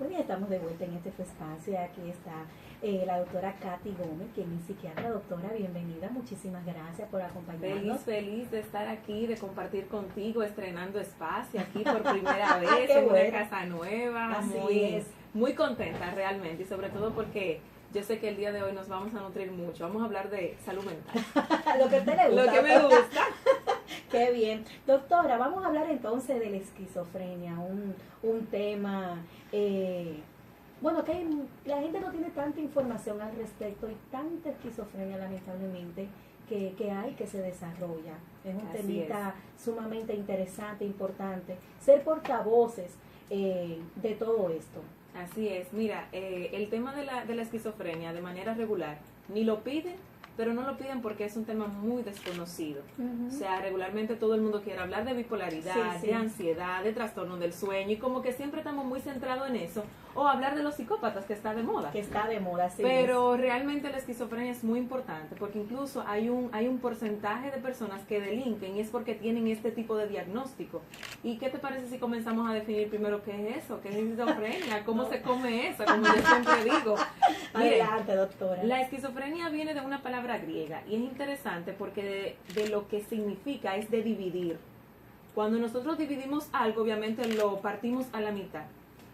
Muy bien, estamos de vuelta en este espacio. Aquí está la doctora Katy Gómez, que es mi psiquiatra. Doctora, bienvenida. Muchísimas gracias por acompañarnos. Feliz de estar aquí, de compartir contigo, estrenando espacio aquí por primera vez Qué en bueno. una casa nueva. Así Muy contenta realmente, y sobre todo porque yo sé que el día de hoy nos vamos a nutrir mucho. Vamos a hablar de salud mental. Lo que a usted le gusta. Lo que me gusta. Qué bien. Doctora, vamos a hablar entonces de la esquizofrenia, un tema, bueno, que la gente no tiene tanta información al respecto y tanta esquizofrenia lamentablemente que hay, que se desarrolla. Es un temita sumamente interesante, importante, ser portavoces de todo esto. Así es. Mira, el tema de la esquizofrenia de manera regular ni lo piden, pero no lo piden porque es un tema muy desconocido. O sea, regularmente todo el mundo quiere hablar de bipolaridad, de ansiedad, de trastorno del sueño, y como que siempre estamos muy centrados en eso, o hablar de los psicópatas, que está de moda. Que está de moda, sí. Pero realmente la esquizofrenia es muy importante, porque incluso hay un porcentaje de personas que delinquen y es porque tienen este tipo de diagnóstico. ¿Y qué te parece si comenzamos a definir primero qué es eso? ¿Qué es esquizofrenia? ¿Cómo se come eso? Como yo siempre digo. Miren, adelante, doctora. La esquizofrenia viene de una palabra griega y es interesante porque de lo que significa es de dividir. Cuando nosotros dividimos algo, obviamente lo partimos a la mitad.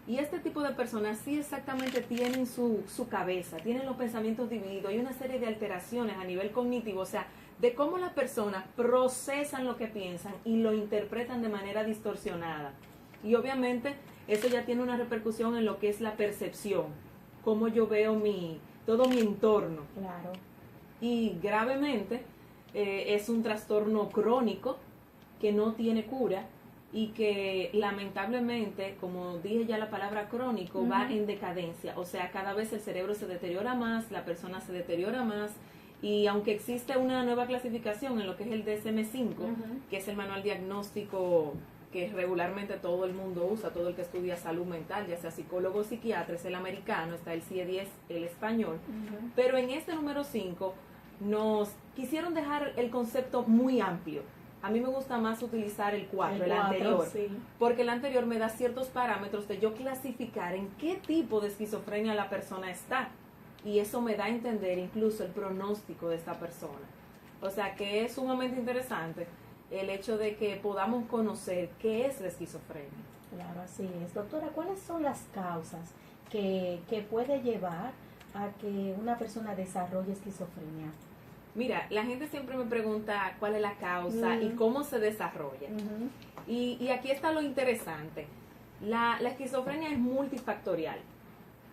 Y este tipo de personas sí exactamente tienen su cabeza, tienen los pensamientos divididos, hay una serie de alteraciones a nivel cognitivo, o sea, de cómo las personas procesan lo que piensan y lo interpretan de manera distorsionada. Y obviamente eso ya tiene una repercusión en lo que es la percepción, cómo yo veo todo mi entorno. Claro. Y gravemente es un trastorno crónico que no tiene cura y que lamentablemente, como dije ya la palabra crónico, va en decadencia. O sea, cada vez el cerebro se deteriora más, la persona se deteriora más, y aunque existe una nueva clasificación en lo que es el DSM-5, que es el manual diagnóstico que regularmente todo el mundo usa, todo el que estudia salud mental, ya sea psicólogo o psiquiatra, es el americano, está el CIE-10, el español, pero en este número 5 nos quisieron dejar el concepto muy amplio. A mí me gusta más utilizar el 4, el anterior, porque el anterior me da ciertos parámetros de yo clasificar en qué tipo de esquizofrenia la persona está, y eso me da a entender incluso el pronóstico de esta persona. O sea que es sumamente interesante el hecho de que podamos conocer qué es la esquizofrenia. Claro, así es. Doctora, ¿cuáles son las causas que puede llevar a que una persona desarrolle esquizofrenia? Mira, la gente siempre me pregunta cuál es la causa y cómo se desarrolla. Y aquí está lo interesante. La esquizofrenia es multifactorial.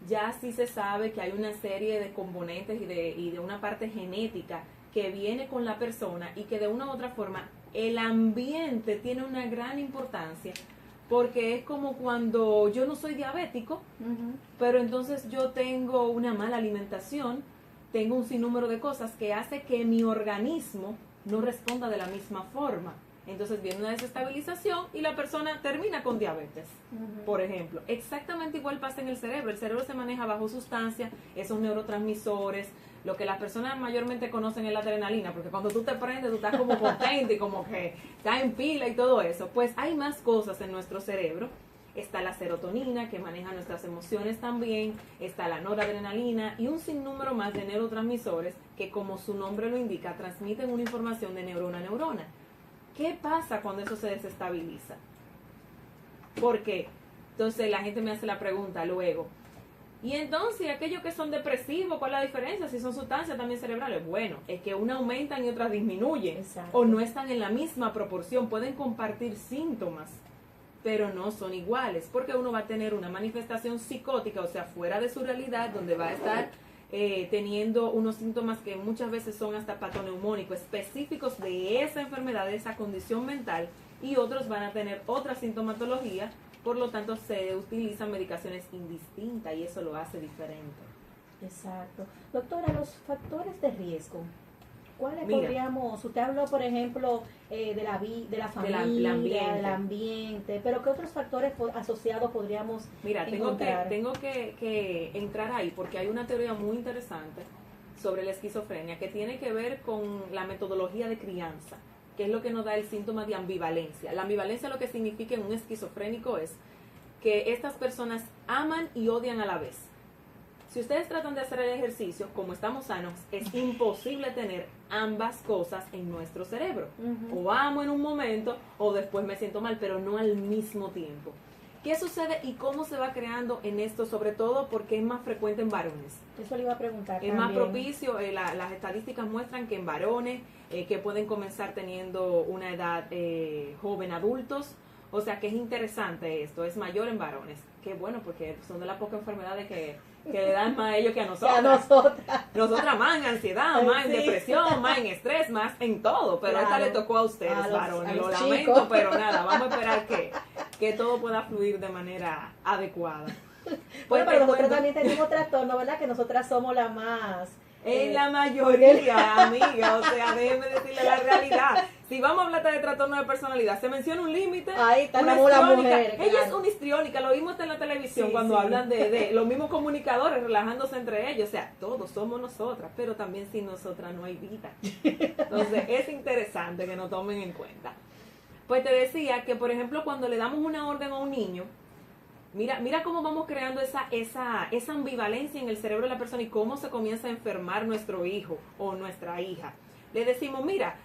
Ya sí se sabe que hay una serie de componentes y de una parte genética que viene con la persona y que de una u otra forma el ambiente tiene una gran importancia, porque es como cuando yo no soy diabético, pero entonces yo tengo una mala alimentación, tengo un sinnúmero de cosas que hace que mi organismo no responda de la misma forma. Entonces viene una desestabilización y la persona termina con diabetes, por ejemplo. Exactamente igual pasa en el cerebro. El cerebro se maneja bajo sustancias, esos neurotransmisores. Lo que las personas mayormente conocen es la adrenalina, porque cuando tú te prendes, tú estás como potente y como que está en pila y todo eso. Pues hay más cosas en nuestro cerebro. Está la serotonina, que maneja nuestras emociones también, está la noradrenalina y un sinnúmero más de neurotransmisores que, como su nombre lo indica, transmiten una información de neurona a neurona. ¿Qué pasa cuando eso se desestabiliza? ¿Por qué? Entonces la gente me hace la pregunta luego, y entonces aquellos que son depresivos, ¿cuál es la diferencia? Si son sustancias también cerebrales. Bueno, es que unas aumentan y otras disminuyen. Exacto. O no están en la misma proporción, pueden compartir síntomas, pero no son iguales, porque uno va a tener una manifestación psicótica, o sea, fuera de su realidad, donde va a estar teniendo unos síntomas que muchas veces son hasta patoneumónicos, específicos de esa enfermedad, de esa condición mental, y otros van a tener otra sintomatología, por lo tanto se utilizan medicaciones indistintas y eso lo hace diferente. Exacto. Doctora, los factores de riesgo, ¿cuáles podríamos? Usted habló, por ejemplo, de la familia, del ambiente, pero ¿qué otros factores asociados podríamos encontrar? Tengo que entrar ahí porque hay una teoría muy interesante sobre la esquizofrenia que tiene que ver con la metodología de crianza, que es lo que nos da el síntoma de ambivalencia. La ambivalencia lo que significa en un esquizofrénico es que estas personas aman y odian a la vez. Si ustedes tratan de hacer el ejercicio, como estamos sanos, es imposible tener ambas cosas en nuestro cerebro. O amo en un momento, o después me siento mal, pero no al mismo tiempo. ¿Qué sucede y cómo se va creando en esto? Sobre todo porque es más frecuente en varones. Eso le iba a preguntar. Es más propicio, las estadísticas muestran que en varones que pueden comenzar teniendo una edad joven, adultos, o sea que es interesante esto, es mayor en varones. Qué bueno, porque son de las pocas enfermedades que le dan más a ellos que a nosotros. Nosotras más en ansiedad, más en depresión, más en estrés, más en todo. Pero esta le tocó a ustedes, varones. Lo lamento, pero nada, vamos a esperar que todo pueda fluir de manera adecuada. Bueno, pero nosotros también tenemos trastorno, ¿verdad? Que nosotras somos las más... En la mayoría, amiga, o sea, déjeme decirle la realidad. Si vamos a hablar de trastorno de personalidad, se menciona un límite. Ahí estamos las mujeres. Ella es una histriónica, lo vimos en la televisión cuando hablan de los mismos comunicadores relajándose entre ellos. O sea, todos somos nosotras, pero también sin nosotras no hay vida. Entonces, es interesante que nos tomen en cuenta. Pues te decía que, por ejemplo, cuando le damos una orden a un niño, Mira cómo vamos creando esa ambivalencia en el cerebro de la persona y cómo se comienza a enfermar nuestro hijo o nuestra hija. Le decimos, mira,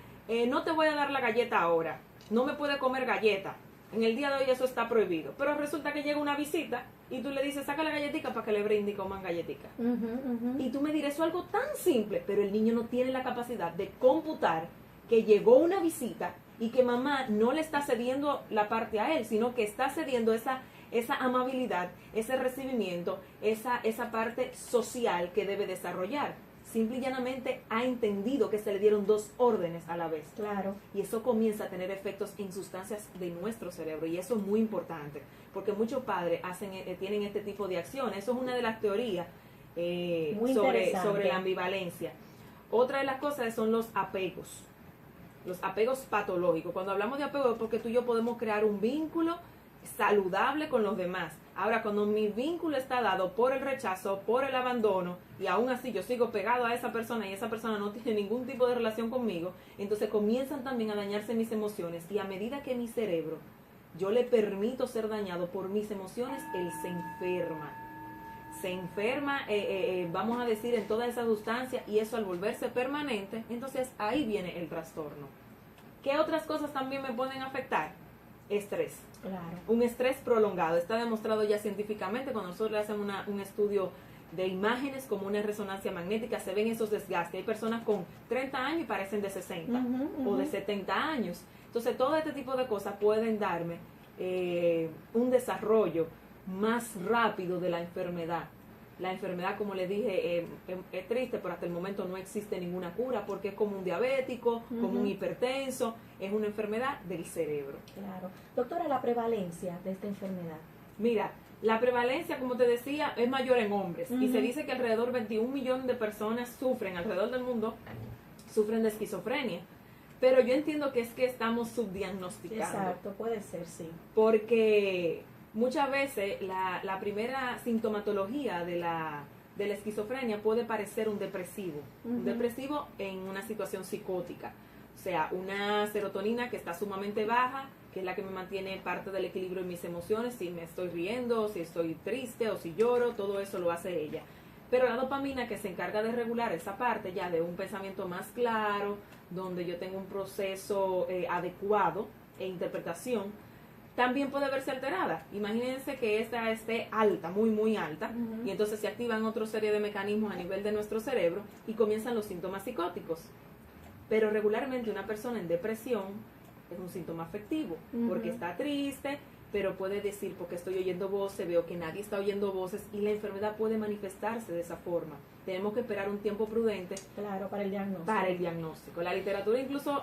no te voy a dar la galleta ahora, no me puede comer galleta. En el día de hoy eso está prohibido. Pero resulta que llega una visita y tú le dices, saca la galletica para que le brinde y coman galletica. Y tú me dirás, eso es algo tan simple, pero el niño no tiene la capacidad de computar que llegó una visita y que mamá no le está cediendo la parte a él, sino que está cediendo esa amabilidad, ese recibimiento, esa parte social que debe desarrollar. Simple y llanamente ha entendido que se le dieron dos órdenes a la vez. Claro. Y eso comienza a tener efectos en sustancias de nuestro cerebro. Y eso es muy importante, porque muchos padres tienen este tipo de acciones. Eso es una de las teorías sobre la ambivalencia. Otra de las cosas son los apegos. Los apegos patológicos. Cuando hablamos de apego es porque tú y yo podemos crear un vínculo saludable con los demás. Ahora, cuando mi vínculo está dado por el rechazo, por el abandono, y aún así yo sigo pegado a esa persona y esa persona no tiene ningún tipo de relación conmigo, entonces comienzan también a dañarse mis emociones, y a medida que mi cerebro, yo le permito ser dañado por mis emociones, él se enferma, vamos a decir, en toda esa sustancia, y eso al volverse permanente, entonces ahí viene el trastorno. ¿Qué otras cosas también me pueden afectar? Estrés. Claro. Un estrés prolongado. Está demostrado ya científicamente, cuando nosotros le hacemos un estudio de imágenes como una resonancia magnética, se ven esos desgastes. Hay personas con 30 años y parecen de 60 o de 70 años. Entonces, todo este tipo de cosas pueden darme un desarrollo más rápido de la enfermedad. La enfermedad, como les dije, es triste, pero hasta el momento no existe ninguna cura, porque es como un diabético, como un hipertenso, es una enfermedad del cerebro. Claro. Doctora, la prevalencia de esta enfermedad. Mira, la prevalencia, como te decía, es mayor en hombres, y se dice que alrededor de 21 millones de personas alrededor del mundo, sufren de esquizofrenia. Pero yo entiendo que es que estamos subdiagnosticando. Exacto, puede ser, sí. Porque muchas veces la primera sintomatología de la esquizofrenia puede parecer un depresivo. Un depresivo en una situación psicótica. O sea, una serotonina que está sumamente baja, que es la que me mantiene parte del equilibrio en mis emociones, si me estoy riendo, si estoy triste o si lloro, todo eso lo hace ella. Pero la dopamina, que se encarga de regular esa parte ya de un pensamiento más claro, donde yo tengo un proceso adecuado e interpretación, también puede verse alterada. Imagínense que esta esté alta, muy muy alta, y entonces se activan otra serie de mecanismos a nivel de nuestro cerebro y comienzan los síntomas psicóticos. Pero regularmente una persona en depresión es un síntoma afectivo, porque está triste, pero puede decir, porque estoy oyendo voces, veo que nadie está oyendo voces, y la enfermedad puede manifestarse de esa forma. Tenemos que esperar un tiempo prudente. Claro, para el diagnóstico. Para el diagnóstico. La literatura incluso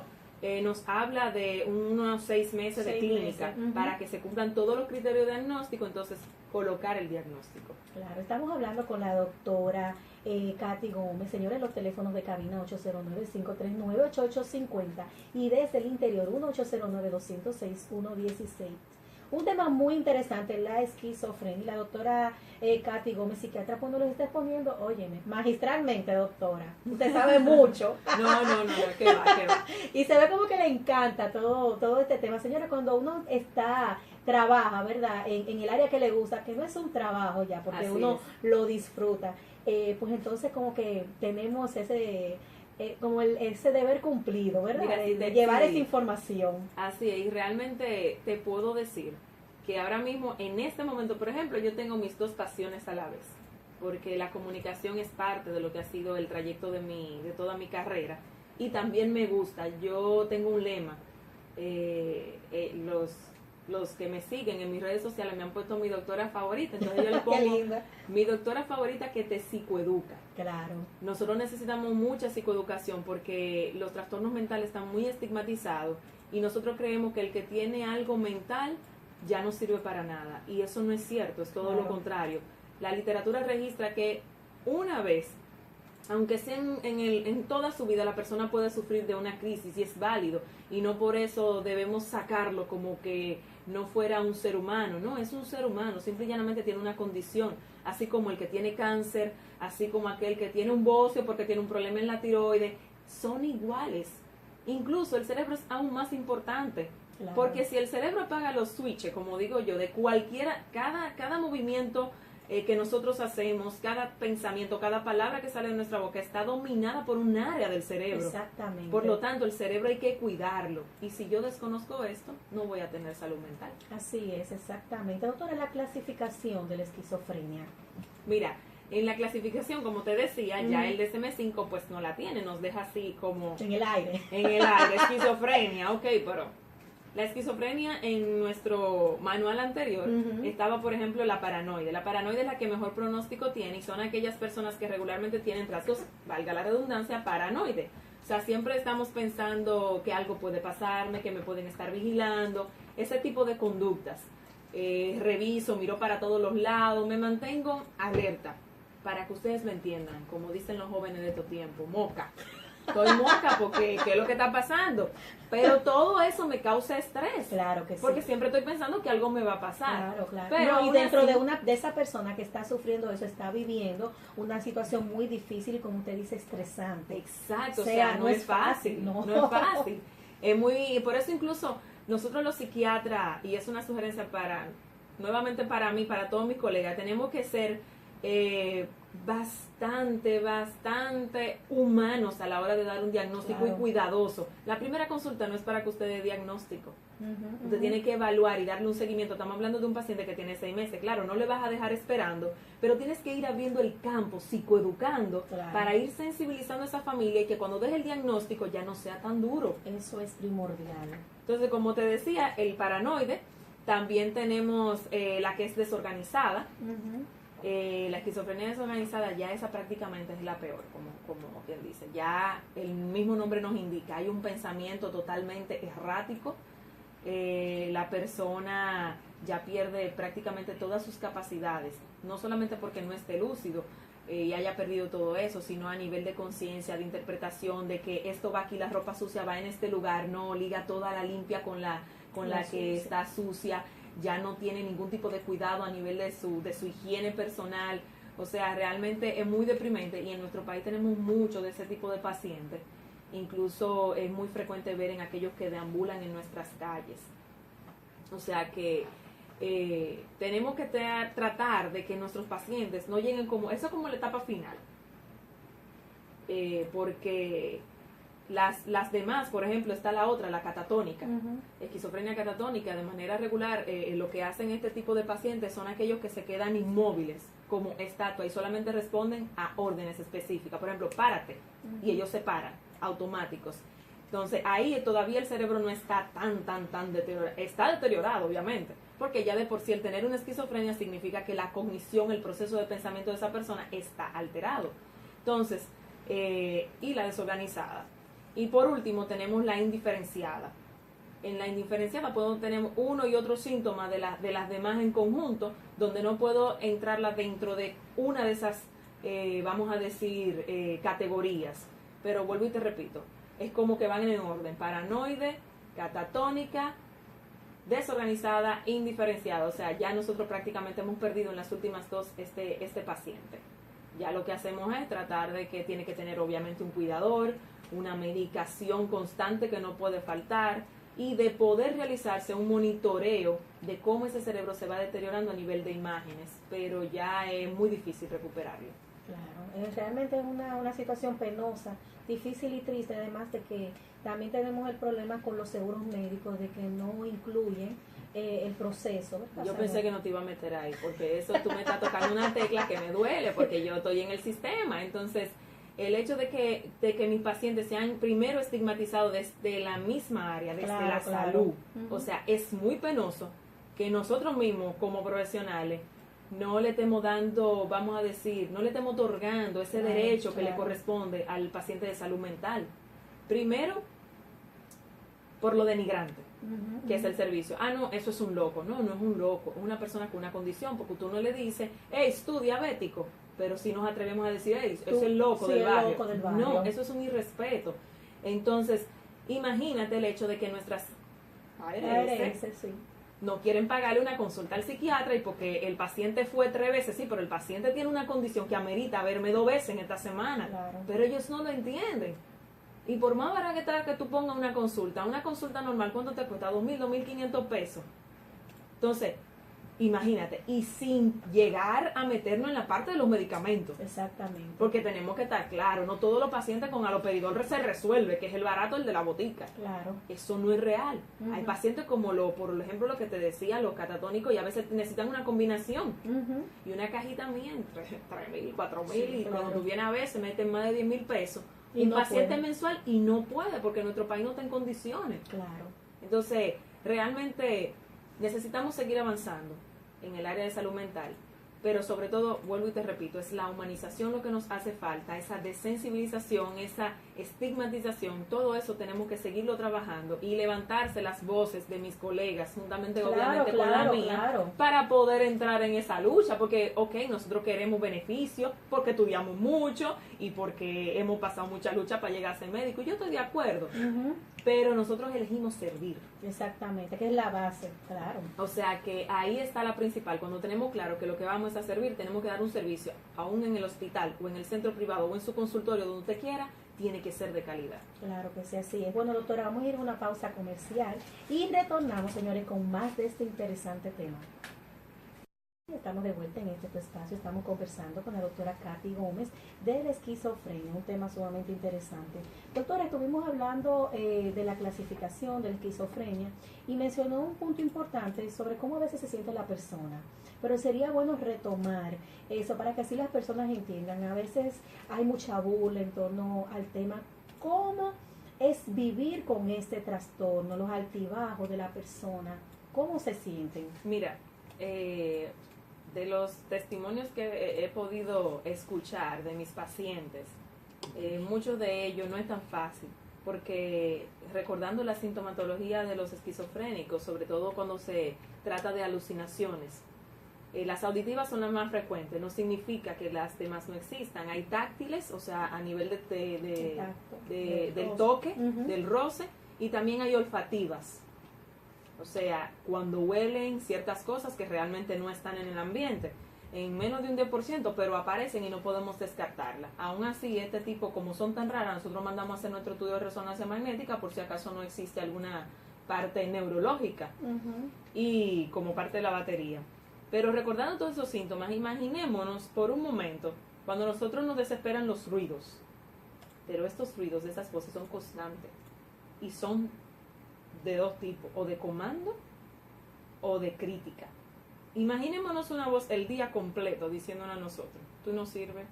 nos habla de unos 6 meses de clínica para que se cumplan todos los criterios de diagnóstico, entonces colocar el diagnóstico. Claro, estamos hablando con la doctora Katy Gómez. Señores, los teléfonos de cabina 809-539-8850 y desde el interior 1-809-206-116. Un tema muy interesante, la esquizofrenia. La doctora Katy Gómez, psiquiatra, cuando lo está exponiendo, óyeme, magistralmente, doctora, usted sabe mucho. No, que va. Y se ve como que le encanta todo este tema. Señora, cuando uno está trabaja, ¿verdad? En el área que le gusta, que no es un trabajo ya, porque Así uno es. lo disfruta. Pues entonces como que tenemos ese como ese deber cumplido, ¿verdad? Mira, De llevar sí. esa información. Así es, y realmente te puedo decir que ahora mismo, en este momento, por ejemplo, yo tengo mis dos pasiones a la vez, porque la comunicación es parte de lo que ha sido el trayecto de toda mi carrera, y también me gusta. Yo tengo un lema, eh, eh, los, los que me siguen en mis redes sociales me han puesto mi doctora favorita, entonces yo le Qué pongo linda. mi doctora favorita que te psicoeduca. Claro. Nosotros necesitamos mucha psicoeducación porque los trastornos mentales están muy estigmatizados y nosotros creemos que el que tiene algo mental ya no sirve para nada, y eso no es cierto, es todo lo contrario. La literatura registra que una vez, aunque sea en toda su vida, la persona puede sufrir de una crisis y es válido, y no por eso debemos sacarlo como que no fuera un ser humano. No, es un ser humano, simple y llanamente tiene una condición, así como el que tiene cáncer, así como aquel que tiene un bocio porque tiene un problema en la tiroides, son iguales. Incluso el cerebro es aún más importante. Claro. Porque si el cerebro apaga los switches, como digo yo, de cualquiera, cada movimiento que nosotros hacemos, cada pensamiento, cada palabra que sale de nuestra boca está dominada por un área del cerebro. Exactamente. Por lo tanto, el cerebro hay que cuidarlo. Y si yo desconozco esto, no voy a tener salud mental. Así es, exactamente. Doctora, la clasificación de la esquizofrenia. Mira, en la clasificación, como te decía, ya el DSM-5 pues no la tiene, nos deja así como... En el aire. En el aire, esquizofrenia, ok, pero... La esquizofrenia en nuestro manual anterior estaba, por ejemplo, la paranoide. La paranoide es la que mejor pronóstico tiene y son aquellas personas que regularmente tienen rasgos, valga la redundancia, paranoide. O sea, siempre estamos pensando que algo puede pasarme, que me pueden estar vigilando, ese tipo de conductas. Reviso, miro para todos los lados, me mantengo alerta. Para que ustedes me entiendan, como dicen los jóvenes de estos tiempos, moca. Estoy moca porque ¿qué es lo que está pasando? Pero todo eso me causa estrés. Claro que sí. Porque siempre estoy pensando que algo me va a pasar. Claro, claro. Pero no, y dentro así, de esa persona que está sufriendo eso, está viviendo una situación muy difícil y, como usted dice, estresante. Exacto, o sea, no es fácil. No es fácil. Es muy, por eso incluso nosotros los psiquiatras, y es una sugerencia nuevamente para mí, para todos mis colegas, tenemos que ser bastante humanos a la hora de dar un diagnóstico, claro, y cuidadoso. La primera consulta no es para que usted dé diagnóstico. Usted tiene que evaluar y darle un seguimiento. Estamos hablando de un paciente que tiene 6 meses. Claro, no le vas a dejar esperando, pero tienes que ir abriendo el campo, psicoeducando, claro, para ir sensibilizando a esa familia y que cuando des el diagnóstico ya no sea tan duro. Eso es primordial. Entonces, como te decía, el paranoide, también tenemos la que es desorganizada. La esquizofrenia desorganizada, ya esa prácticamente es la peor, como quien dice. Ya el mismo nombre nos indica, hay un pensamiento totalmente errático. La persona ya pierde prácticamente todas sus capacidades, no solamente porque no esté lúcido y haya perdido todo eso, sino a nivel de conciencia, de interpretación, de que esto va aquí, la ropa sucia va en este lugar, no liga toda la limpia con la que está sucia. Ya no tiene ningún tipo de cuidado a nivel de su higiene personal. O sea, realmente es muy deprimente, y en nuestro país tenemos mucho de ese tipo de pacientes. Incluso es muy frecuente ver en aquellos que deambulan en nuestras calles. O sea que tenemos que tratar de que nuestros pacientes no lleguen como... Eso es como la etapa final. Porque... Las demás, por ejemplo, está la otra, la catatónica, esquizofrenia catatónica. De manera regular, lo que hacen este tipo de pacientes son aquellos que se quedan inmóviles, como estatua, y solamente responden a órdenes específicas. Por ejemplo, párate, y ellos se paran, automáticos. Entonces, ahí todavía el cerebro no está tan deteriorado. Está deteriorado, obviamente, porque ya de por sí el tener una esquizofrenia significa que la cognición, el proceso de pensamiento de esa persona está alterado. Entonces, y la desorganizada. Y por último tenemos la indiferenciada. En la indiferenciada podemos tener uno y otro síntoma de las demás en conjunto, donde no puedo entrarla dentro de una de esas, vamos a decir, categorías. Pero vuelvo y te repito, es como que van en orden: paranoide, catatónica, desorganizada, indiferenciada. O sea, ya nosotros prácticamente hemos perdido en las últimas dos este paciente. Ya lo que hacemos es tratar de que tiene que tener obviamente un cuidador, una medicación constante que no puede faltar, y de poder realizarse un monitoreo de cómo ese cerebro se va deteriorando a nivel de imágenes, pero ya es muy difícil recuperarlo. Claro, realmente es una situación penosa, difícil y triste, además de que también tenemos el problema con los seguros médicos de que no incluyen el proceso, ¿verdad? Yo pensé que no te iba a meter ahí, porque eso tú me estás tocando una tecla que me duele, porque yo estoy en el sistema. Entonces, el hecho de que mis pacientes sean primero estigmatizados desde la misma área, desde la salud, o sea, es muy penoso que nosotros mismos como profesionales no le estemos dando, vamos a decir, no le estemos otorgando ese derecho que le corresponde al paciente de salud mental. Primero, por lo denigrante que es el servicio. Ah, no, eso es un loco. No, no es un loco, es una persona con una condición, porque tú no le dices, hey, tú diabético, pero si nos atrevemos a decir, hey, es el loco, del barrio. Loco del barrio. No, eso es un irrespeto. Entonces, imagínate el hecho de que nuestras ARS sí, no quieren pagarle una consulta al psiquiatra y porque el paciente fue 3 veces, sí, pero el paciente tiene una condición que amerita verme 2 veces en esta semana, pero ellos no lo entienden. Y por más barata que tú pongas una consulta normal, ¿cuánto te cuesta? 2.000, 2.500 pesos. Entonces, imagínate, y sin llegar a meternos en la parte de los medicamentos. Exactamente. Porque tenemos que estar claros, no todos los pacientes con haloperidol se resuelve, que es el barato, el de la botica. Claro. Eso no es real. Hay pacientes como, por ejemplo, lo que te decía, los catatónicos, y a veces necesitan una combinación. Y una cajita mía entre 3.000, 4.000, y cuando tú vienes a ver, se meten más de 10.000 pesos. Y un paciente mensual, y no puede, porque nuestro país no está en condiciones. Claro. Entonces, realmente necesitamos seguir avanzando en el área de salud mental, pero sobre todo, vuelvo y te repito, es la humanización lo que nos hace falta, esa desensibilización, esa estigmatización, todo eso tenemos que seguirlo trabajando y levantarse las voces de mis colegas, juntamente obviamente con la mía, para poder entrar en esa lucha, porque nosotros queremos beneficios, porque estudiamos mucho y porque hemos pasado mucha lucha para llegar a ser médico, yo estoy de acuerdo, pero nosotros elegimos servir. Exactamente, que es la base, claro. O sea que ahí está la principal, cuando tenemos claro que lo que vamos a servir, tenemos que dar un servicio, aún en el hospital o en el centro privado o en su consultorio, donde usted quiera, tiene que ser de calidad. Claro que sí, así es. Bueno, doctora, vamos a ir a una pausa comercial y retornamos, señores, con más de este interesante tema. Estamos de vuelta en este espacio, estamos conversando con la doctora Katy Gómez de la esquizofrenia, un tema sumamente interesante. Doctora, estuvimos hablando de la clasificación de la esquizofrenia y mencionó un punto importante sobre cómo a veces se siente la persona, pero sería bueno retomar eso para que así las personas entiendan. A veces hay mucha burla en torno al tema, cómo es vivir con este trastorno, los altibajos de la persona, cómo se sienten. Mira, de los testimonios que he podido escuchar de mis pacientes, muchos de ellos no es tan fácil, porque recordando la sintomatología de los esquizofrénicos, sobre todo cuando se trata de alucinaciones, las auditivas son las más frecuentes, no significa que las demás no existan. Hay táctiles, o sea, a nivel del toque, del roce, y también hay olfativas. O sea, cuando huelen ciertas cosas que realmente no están en el ambiente, en menos de un 10%, pero aparecen y no podemos descartarlas. Aún así, este tipo, como son tan raras, nosotros mandamos a hacer nuestro estudio de resonancia magnética por si acaso no existe alguna parte neurológica y como parte de la batería. Pero recordando todos esos síntomas, imaginémonos por un momento cuando nosotros nos desesperan los ruidos, pero estos ruidos, esas voces son constantes y son de dos tipos, o de comando o de crítica. Imaginémonos una voz el día completo diciéndonos a nosotros, tú no sirves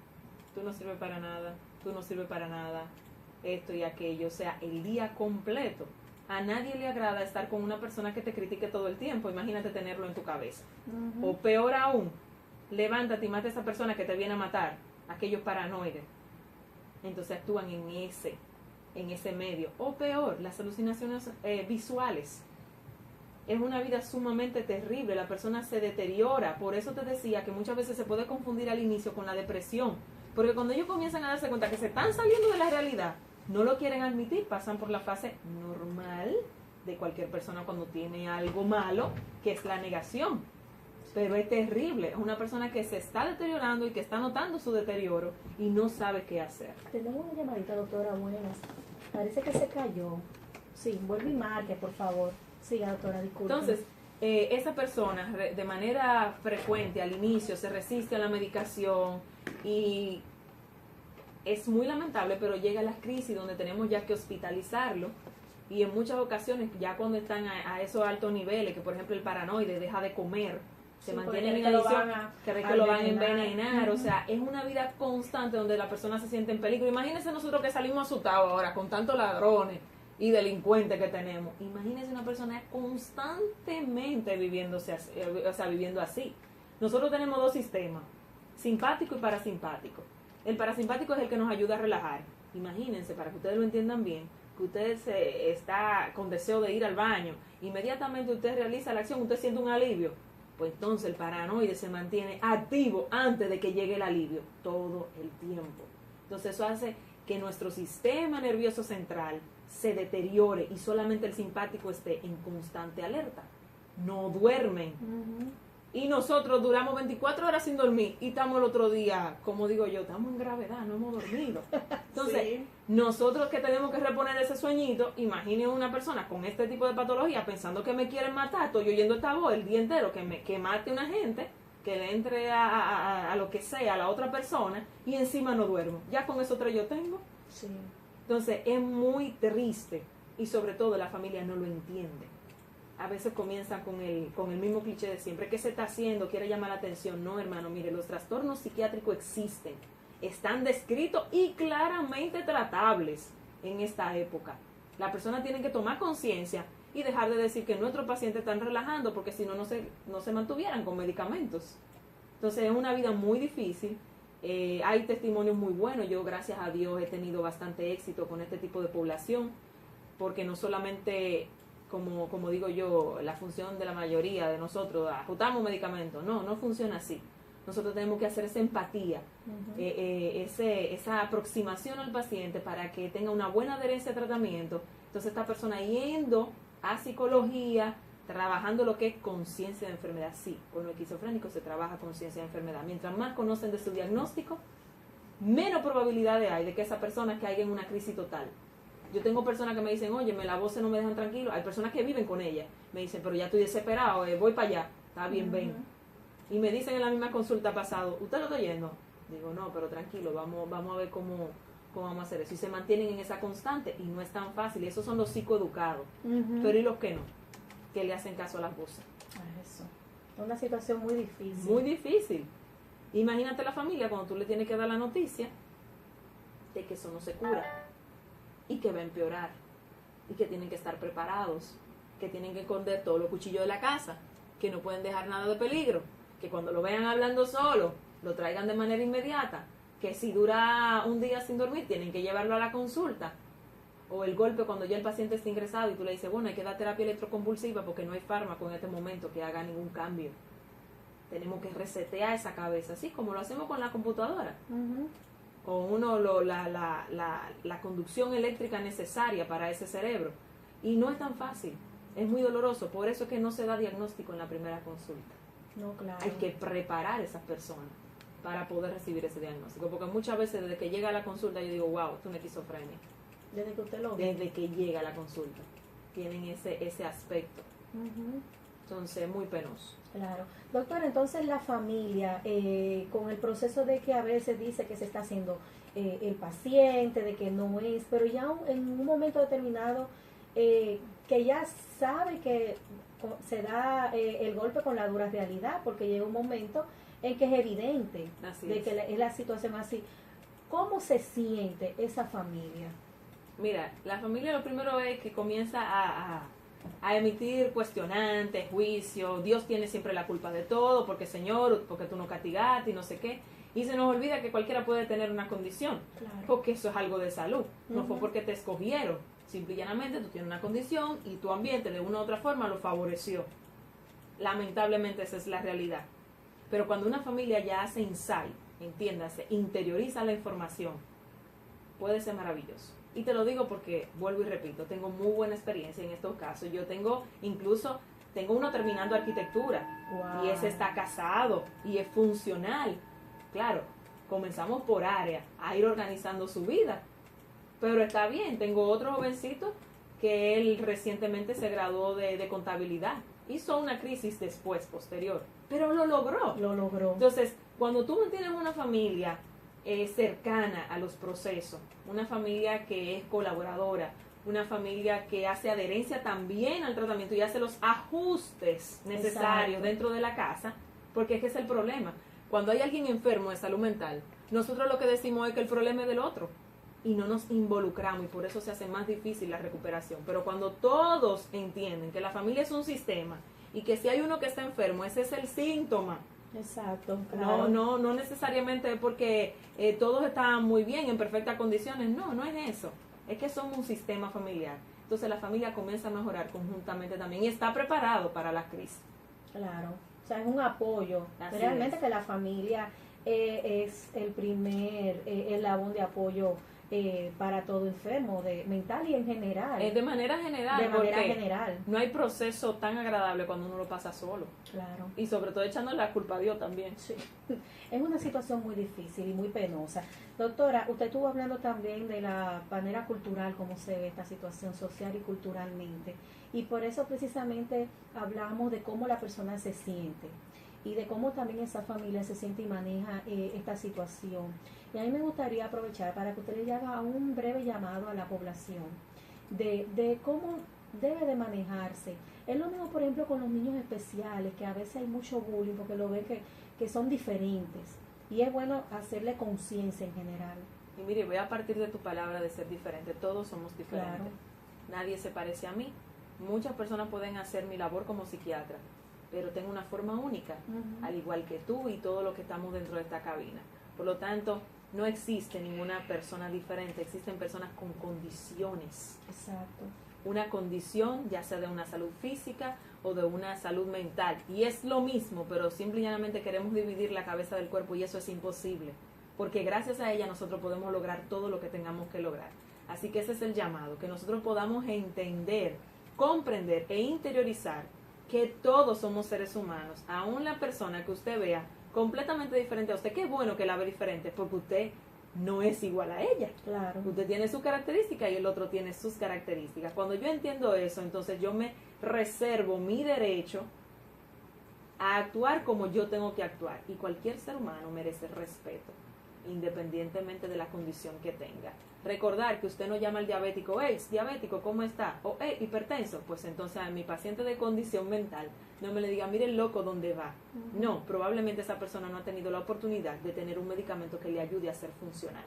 para nada, tú no sirves para nada, esto y aquello, o sea, el día completo. A nadie le agrada estar con una persona que te critique todo el tiempo, imagínate tenerlo en tu cabeza. O peor aún, levántate y mata a esa persona que te viene a matar, aquellos paranoides. Entonces actúan en ese medio. O peor, las alucinaciones visuales. Es una vida sumamente terrible, la persona se deteriora. Por eso te decía que muchas veces se puede confundir al inicio con la depresión, porque cuando ellos comienzan a darse cuenta que se están saliendo de la realidad, no lo quieren admitir, pasan por la fase normal de cualquier persona cuando tiene algo malo, que es la negación. Pero es terrible, es una persona que se está deteriorando y que está notando su deterioro y no sabe qué hacer. Tenemos una llamadita, doctora, buenas. Parece que se cayó. Sí, vuelve y marque, por favor. Sí, doctora, disculpe. Entonces, esa persona de manera frecuente al inicio se resiste a la medicación y es muy lamentable, pero llega la crisis donde tenemos ya que hospitalizarlo y en muchas ocasiones ya cuando están a esos altos niveles, que por ejemplo el paranoide deja de comer, se mantiene en adicción, cree que lo van a envenenar, o sea, es una vida constante donde la persona se siente en peligro. Imagínense nosotros que salimos asustados ahora con tantos ladrones y delincuentes que tenemos. Imagínense una persona constantemente viviéndose así, viviendo así. Nosotros tenemos dos sistemas, simpático y parasimpático. El parasimpático es el que nos ayuda a relajar. Imagínense, para que ustedes lo entiendan bien, que usted está con deseo de ir al baño, inmediatamente usted realiza la acción, usted siente un alivio. Pues entonces el paranoide se mantiene activo antes de que llegue el alivio, todo el tiempo. Entonces eso hace que nuestro sistema nervioso central se deteriore y solamente el simpático esté en constante alerta. No duermen. Y nosotros duramos 24 horas sin dormir y estamos el otro día, como digo yo, estamos en gravedad, no hemos dormido. Entonces, sí, nosotros que tenemos que reponer ese sueñito, imaginen una persona con este tipo de patología pensando que me quieren matar, estoy oyendo esta voz el día entero, que mate a una gente, que le entre a lo que sea, a la otra persona, y encima no duermo. Ya con esos tres yo tengo. Sí. Entonces, es muy triste y sobre todo la familia no lo entiende. A veces comienzan con el mismo cliché de siempre. ¿Qué se está haciendo? ¿Quiere llamar la atención? No, hermano, mire, los trastornos psiquiátricos existen. Están descritos y claramente tratables en esta época. La persona tiene que tomar conciencia y dejar de decir que nuestros pacientes están relajando porque si no, no se mantuvieran con medicamentos. Entonces es una vida muy difícil. Hay testimonios muy buenos. Yo, gracias a Dios, he tenido bastante éxito con este tipo de población porque no solamente... Como digo yo, la función de la mayoría de nosotros, ajustamos medicamentos. No funciona así. Nosotros tenemos que hacer esa empatía, esa aproximación al paciente para que tenga una buena adherencia al tratamiento. Entonces esta persona yendo a psicología, trabajando lo que es conciencia de enfermedad. Sí, con los esquizofrénicos se trabaja conciencia de enfermedad. Mientras más conocen de su diagnóstico, menos probabilidades hay de que esa persona caiga en una crisis total. Yo tengo personas que me dicen, oye, la voz no me dejan tranquilo. Hay personas que viven con ella. Me dicen, pero ya estoy desesperado, voy para allá. Está bien, ven. Y me dicen en la misma consulta pasado, ¿usted lo está oyendo? Digo, no, pero tranquilo, vamos a ver cómo vamos a hacer eso. Y se mantienen en esa constante y no es tan fácil. Y esos son los psicoeducados. Pero ¿y los que no? Que le hacen caso a las voces. Eso. Es una situación muy difícil. Muy difícil. Imagínate la familia cuando tú le tienes que dar la noticia de que eso no se cura. Y que va a empeorar, y que tienen que estar preparados, que tienen que esconder todos los cuchillos de la casa, que no pueden dejar nada de peligro, que cuando lo vean hablando solo, lo traigan de manera inmediata, que si dura un día sin dormir, tienen que llevarlo a la consulta, o el golpe cuando ya el paciente está ingresado y tú le dices, bueno, hay que dar terapia electroconvulsiva porque no hay fármaco en este momento que haga ningún cambio. Tenemos que resetear esa cabeza, así como lo hacemos con la computadora. Con uno la conducción eléctrica necesaria para ese cerebro. Y no es tan fácil, es muy doloroso, por eso es que no se da diagnóstico en la primera consulta. No, claro. Hay que preparar a esas personas para poder recibir ese diagnóstico, porque muchas veces desde que llega a la consulta yo digo, wow, esto es una esquizofrenia. Desde que usted lo ve. Desde que llega a la consulta, tienen ese aspecto. Entonces, muy penoso. Claro. Doctora, entonces la familia, con el proceso de que a veces dice que se está haciendo el paciente, de que no es, pero ya en un momento determinado, que ya sabe que se da el golpe con la dura realidad, porque llega un momento en que es evidente de que es la situación así. ¿Cómo se siente esa familia? Mira, la familia lo primero es que comienza a emitir cuestionantes, juicios, Dios tiene siempre la culpa de todo, porque Señor, porque tú no castigaste y no sé qué, y se nos olvida que cualquiera puede tener una condición, porque eso es algo de salud, no fue porque te escogieron, simple y llanamente tú tienes una condición y tu ambiente de una u otra forma lo favoreció. Lamentablemente esa es la realidad, pero cuando una familia ya hace insight, entiéndase, interioriza la información, puede ser maravilloso. Y te lo digo porque, vuelvo y repito, tengo muy buena experiencia en estos casos. Yo tengo uno terminando arquitectura, y ese está casado y es funcional. Claro, comenzamos por área a ir organizando su vida, pero está bien. Tengo otro jovencito que él recientemente se graduó de contabilidad. Hizo una crisis después, posterior, pero lo logró. Lo logró. Entonces, cuando tú mantienes una familia cercana a los procesos, una familia que es colaboradora, una familia que hace adherencia también al tratamiento y hace los ajustes necesarios dentro de la casa, porque es que es el problema. Cuando hay alguien enfermo de salud mental, nosotros lo que decimos es que el problema es del otro y no nos involucramos y por eso se hace más difícil la recuperación. Pero cuando todos entienden que la familia es un sistema y que si hay uno que está enfermo, ese es el síntoma. Exacto. Claro. No necesariamente porque todos están muy bien, en perfectas condiciones. No es eso. Es que somos un sistema familiar. Entonces la familia comienza a mejorar conjuntamente también y está preparado para la crisis. Claro. O sea, es un apoyo. Así Realmente es. que la familia es el primer eslabón de apoyo para todo enfermo mental y en general. De manera general. De manera porque general. no hay proceso tan agradable cuando uno lo pasa solo. Claro. Y sobre todo echando la culpa a Dios también. Sí. Es una situación muy difícil y muy penosa. Doctora, usted estuvo hablando también de la manera cultural, cómo se ve esta situación social y culturalmente. Y por eso precisamente hablamos de cómo la persona se siente y de cómo también esa familia se siente y maneja esta situación. Y a mí me gustaría aprovechar para que usted le haga un breve llamado a la población de cómo debe de manejarse. Es lo mismo, por ejemplo, con los niños especiales, que a veces hay mucho bullying porque lo ven que son diferentes. Y es bueno hacerle conciencia en general. Y mire, voy a partir de tu palabra de ser diferente. Todos somos diferentes. Claro. Nadie se parece a mí. Muchas personas pueden hacer mi labor como psiquiatra, pero tengo una forma única, al igual que tú y todos los que estamos dentro de esta cabina. Por lo tanto, no existe ninguna persona diferente, existen personas con condiciones. Exacto. Una condición, ya sea de una salud física o de una salud mental. Y es lo mismo, pero simple y llanamente queremos dividir la cabeza del cuerpo y eso es imposible. Porque gracias a ella nosotros podemos lograr todo lo que tengamos que lograr. Así que ese es el llamado, que nosotros podamos entender, comprender e interiorizar que todos somos seres humanos. Aún la persona que usted vea completamente diferente a usted, qué bueno que la ve diferente, porque usted no es igual a ella. Claro. Usted tiene su característica y el otro tiene sus características. Cuando yo entiendo eso, entonces yo me reservo mi derecho a actuar como yo tengo que actuar. Y cualquier ser humano merece respeto, independientemente de la condición que tenga. Recordar que usted no llama al diabético, hey, diabético, ¿cómo está? O, hey, hipertenso. Pues entonces a mi paciente de condición mental no me le diga, mire el loco, ¿dónde va? No, probablemente esa persona no ha tenido la oportunidad de tener un medicamento que le ayude a ser funcional.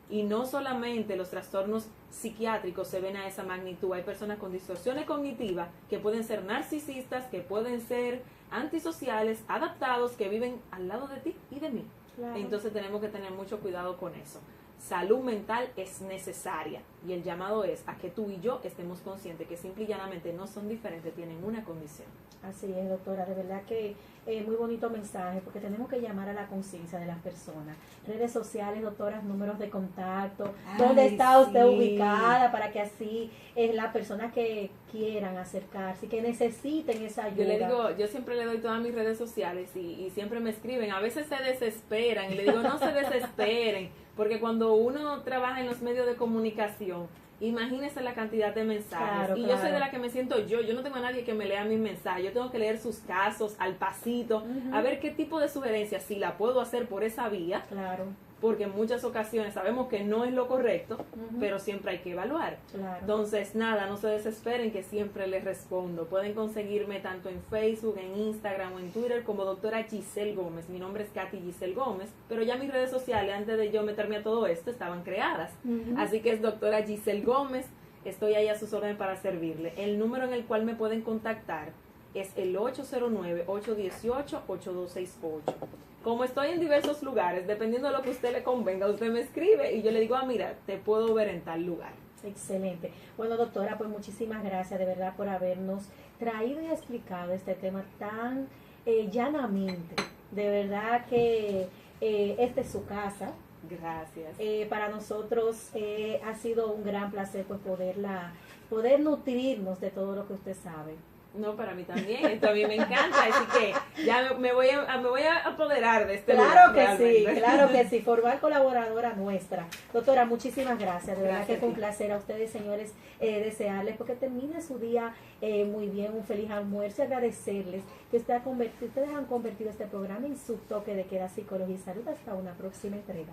Y no solamente los trastornos psiquiátricos se ven a esa magnitud, hay personas con distorsiones cognitivas que pueden ser narcisistas, que pueden ser antisociales, adaptados, que viven al lado de ti y de mí. Claro. Entonces tenemos que tener mucho cuidado con eso. Salud mental es necesaria y el llamado es a que tú y yo estemos conscientes que simple y llanamente no son diferentes, tienen una condición. Así es, doctora, de verdad que muy bonito mensaje, porque tenemos que llamar a la conciencia de las personas. Redes sociales, doctoras, números de contacto, dónde está usted ubicada, para que así las personas que quieran acercarse, que necesiten esa ayuda. Yo le digo, yo siempre le doy todas mis redes sociales y siempre me escriben, a veces se desesperan y le digo, no se desesperen, porque cuando uno trabaja en los medios de comunicación, imagínese la cantidad de mensajes. Claro, yo soy de la que me siento yo no tengo a nadie que me lea mis mensajes, yo tengo que leer sus casos al pasito, a ver qué tipo de sugerencias, si la puedo hacer por esa vía, Claro. porque en muchas ocasiones sabemos que no es lo correcto, pero siempre hay que evaluar. Claro. Entonces, nada, no se desesperen que siempre les respondo. Pueden conseguirme tanto en Facebook, en Instagram o en Twitter como doctora Giselle Gómez. Mi nombre es Katy Giselle Gómez, pero ya mis redes sociales, antes de yo meterme a todo esto, estaban creadas. Así que es doctora Giselle Gómez. Estoy ahí a sus órdenes para servirle. El número en el cual me pueden contactar es el 809-818-8268. Como estoy en diversos lugares, dependiendo de lo que a usted le convenga, usted me escribe y yo le digo, mira, te puedo ver en tal lugar. Excelente. Bueno, doctora, pues muchísimas gracias de verdad por habernos traído y explicado este tema tan llanamente. De verdad que esta es su casa. Gracias. Para nosotros ha sido un gran placer pues poder nutrirnos de todo lo que usted sabe. No, para mí también, esto a mí me encanta, así que ya me voy a apoderar de este Claro lugar, que sí, realmente. claro que sí, formal colaboradora nuestra. Doctora, muchísimas gracias, de verdad Gracias que fue a un ti. placer a ustedes, señores, desearles porque termine su día muy bien, un feliz almuerzo y agradecerles que ustedes han convertido este programa en su toque de queda, psicología y salud. Hasta una próxima entrega.